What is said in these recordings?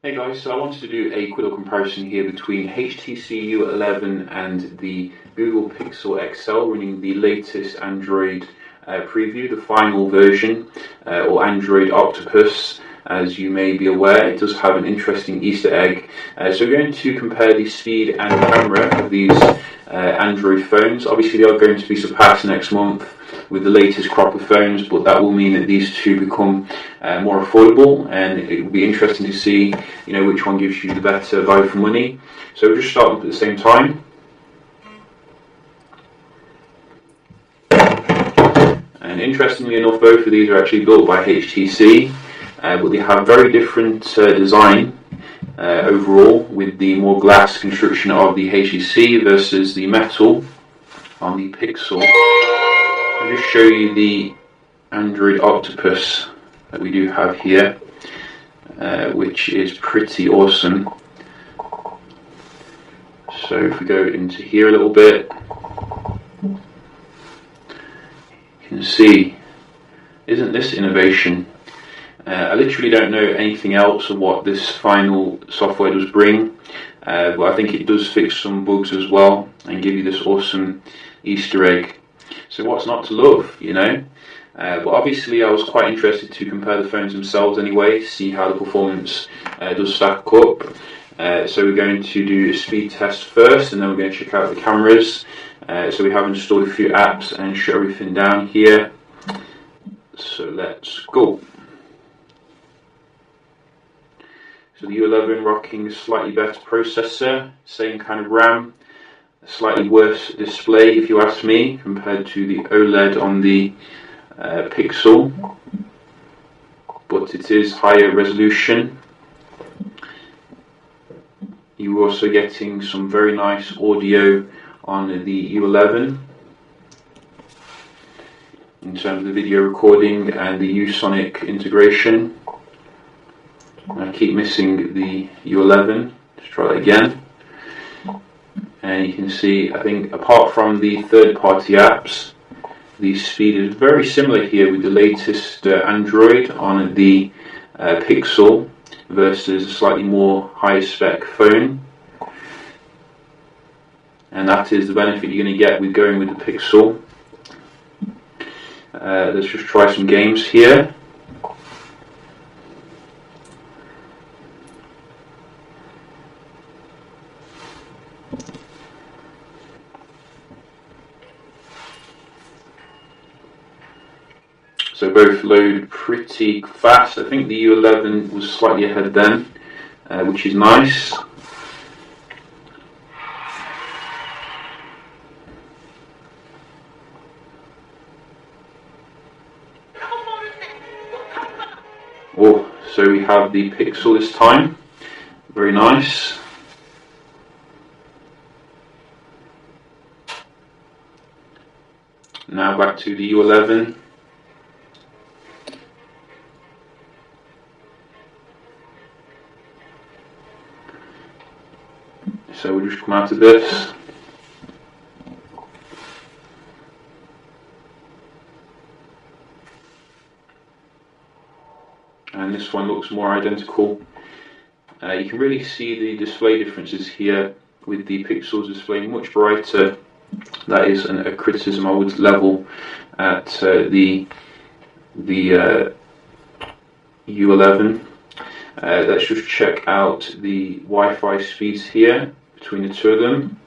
Hey guys, so I wanted to do a quick little comparison here between HTC U11 and the Google Pixel XL running the latest Android preview, the final version, or Android Octopus. As you may be aware, it does have an interesting Easter egg. So we're going to compare the speed and camera of these Android phones. Obviously they are going to be surpassed next month with the latest crop of phones, but that will mean that these two become more affordable, and it will be interesting to see which one gives you the better value for money. So we'll just start them at the same time. And interestingly enough, both of these are actually built by HTC, but they have very different design overall, with the more glass construction of the HTC versus the metal on the Pixel. I'll just show you the Android Octopus that we do have here, which is pretty awesome. So if we go into here a little bit, you can see, isn't this innovation? I literally don't know anything else of what this final software does bring, but I think it does fix some bugs as well and give you this awesome Easter egg. So what's not to love, But obviously I was quite interested to compare the phones themselves anyway, see how the performance does stack up. So we're going to do a speed test first, and then we're going to check out the cameras. So we have installed a few apps and shut everything down here. So let's go. So the U11 rocking a slightly better processor, same kind of RAM, a slightly worse display if you ask me, compared to the OLED on the Pixel, but it is higher resolution. You're also getting some very nice audio on the U11 in terms of the video recording and the U-Sonic integration. I keep missing the U11. Let's try that again. And you can see, I think apart from the third-party apps, the speed is very similar here with the latest Android on the Pixel versus a slightly more high-spec phone. And that is the benefit you're going to get with going with the Pixel. Let's just try some games here. So both load pretty fast. I think the U11 was slightly ahead then, which is nice. Oh, so we have the Pixel this time. Very nice. Now back to the U11. So we'll just come out of this. And this one looks more identical. You can really see the display differences here, with the Pixel's display much brighter. That is a criticism I would level at the U11. Let's just check out the Wi-Fi speeds here between the two of them.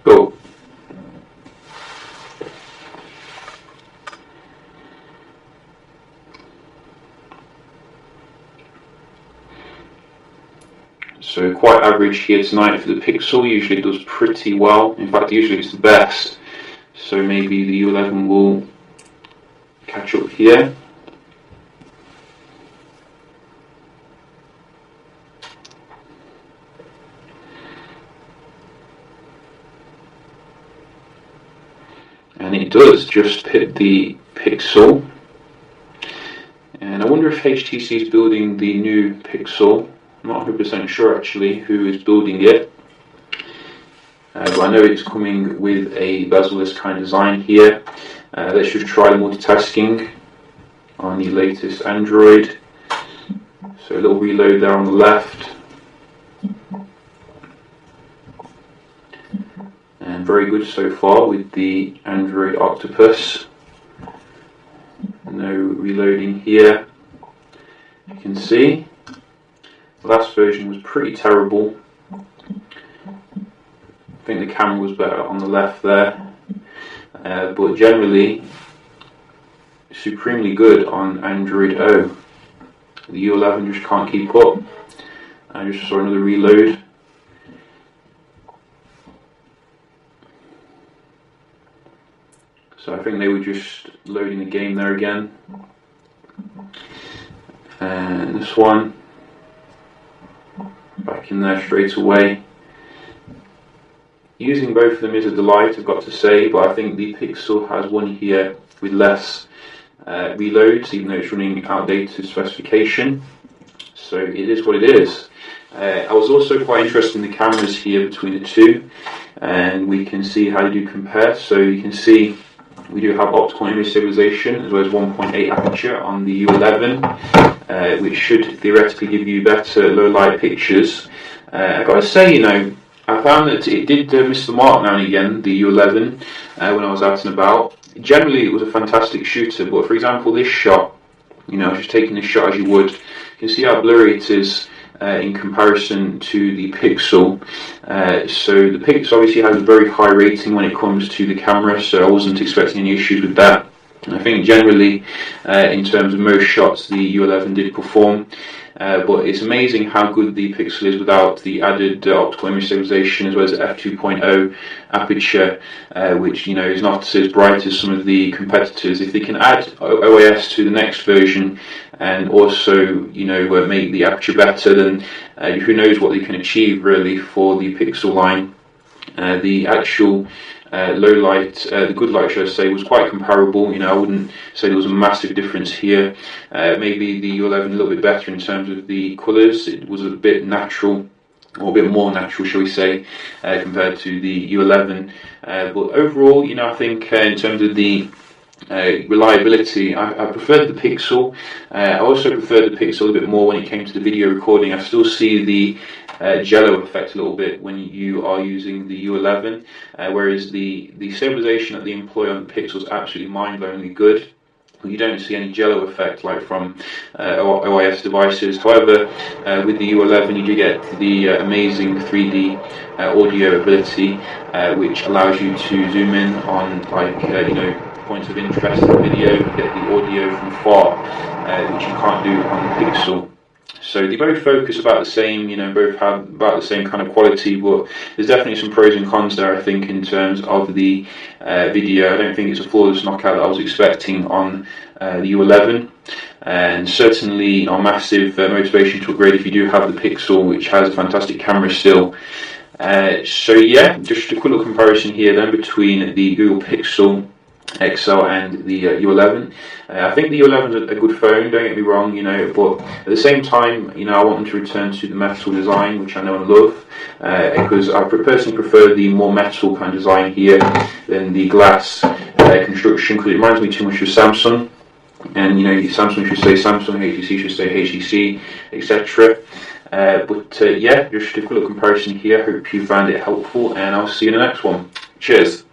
Go. So quite average here tonight for the Pixel. Usually it does pretty well. In fact, usually it's the best. So maybe the U11 will catch up here. And it does just hit the Pixel. And I wonder if HTC is building the new Pixel. I'm not 100% sure actually who is building it. but I know it's coming with a bezel-less kind of design here. Let's just try the multitasking on the latest Android. So a little reload there on the left. And very good so far with the Android Octopus. No reloading here. You can see the last version was pretty terrible. I think the camera was better on the left there, but generally supremely good on Android O. The U11 just can't keep up. I just saw another reload. So I think they were just loading the game there again. And this one, back in there straight away. Using both of them is a delight, I've got to say, but I think the Pixel has one here with less reloads, even though it's running outdated specification. So it is what it is. I was also quite interested in the cameras here between the two, and we can see how they do compare. So you can see we do have optical image stabilization as well as 1.8 aperture on the U11, which should theoretically give you better low light pictures. I've got to say, you know, I found that it did miss the mark now and again, the U11, when I was out and about. Generally, it was a fantastic shooter, but for example, this shot, you know, just taking this shot as you would, you can see how blurry it is in comparison to the Pixel. So the Pixel obviously has a very high rating when it comes to the camera, so I wasn't expecting any issues with that. And I think generally, in terms of most shots, the U11 did perform. But it's amazing how good the Pixel is without the added optical image stabilization as well as f2.0 aperture, which, you know, is not as bright as some of the competitors. If they can add OIS to the next version and also, you know, make the aperture better, then who knows what they can achieve really for the Pixel line. The actual low light, the good light, should I say, was quite comparable. You know, I wouldn't say there was a massive difference here. Maybe the U11 a little bit better in terms of the colours. It was a bit natural, or a bit more natural, shall we say, compared to the U11. But overall, you know, I think in terms of the reliability, I preferred the Pixel. I also preferred the Pixel a bit more when it came to the video recording. I still see the jello effect a little bit when you are using the U11, whereas the stabilization that they employ on the Pixel is absolutely mind-blowingly good. You don't see any jello effect like from OIS devices. However, with the U11 you do get the amazing 3D audio ability, which allows you to zoom in on, like, you know, points of interest in the video, get the audio from far, which you can't do on the Pixel. So they both focus about the same, you know, both have about the same kind of quality, but there's definitely some pros and cons there, I think, in terms of the video. I don't think it's a flawless knockout that I was expecting on the U11, and certainly a massive motivation to upgrade if you do have the Pixel, which has a fantastic camera still. So yeah, just a quick little comparison here then between the Google Pixel XL and the U11. I think the U11 is a good phone, don't get me wrong, you know, but at the same time, you know, I want them to return to the metal design, which I know and love, because I personally prefer the more metal kind of design here than the glass construction, because it reminds me too much of Samsung. And, you know, Samsung should say Samsung, HTC should say HTC, etc. But yeah, just a quick little comparison here. Hope you found it helpful, and I'll see you in the next one. Cheers.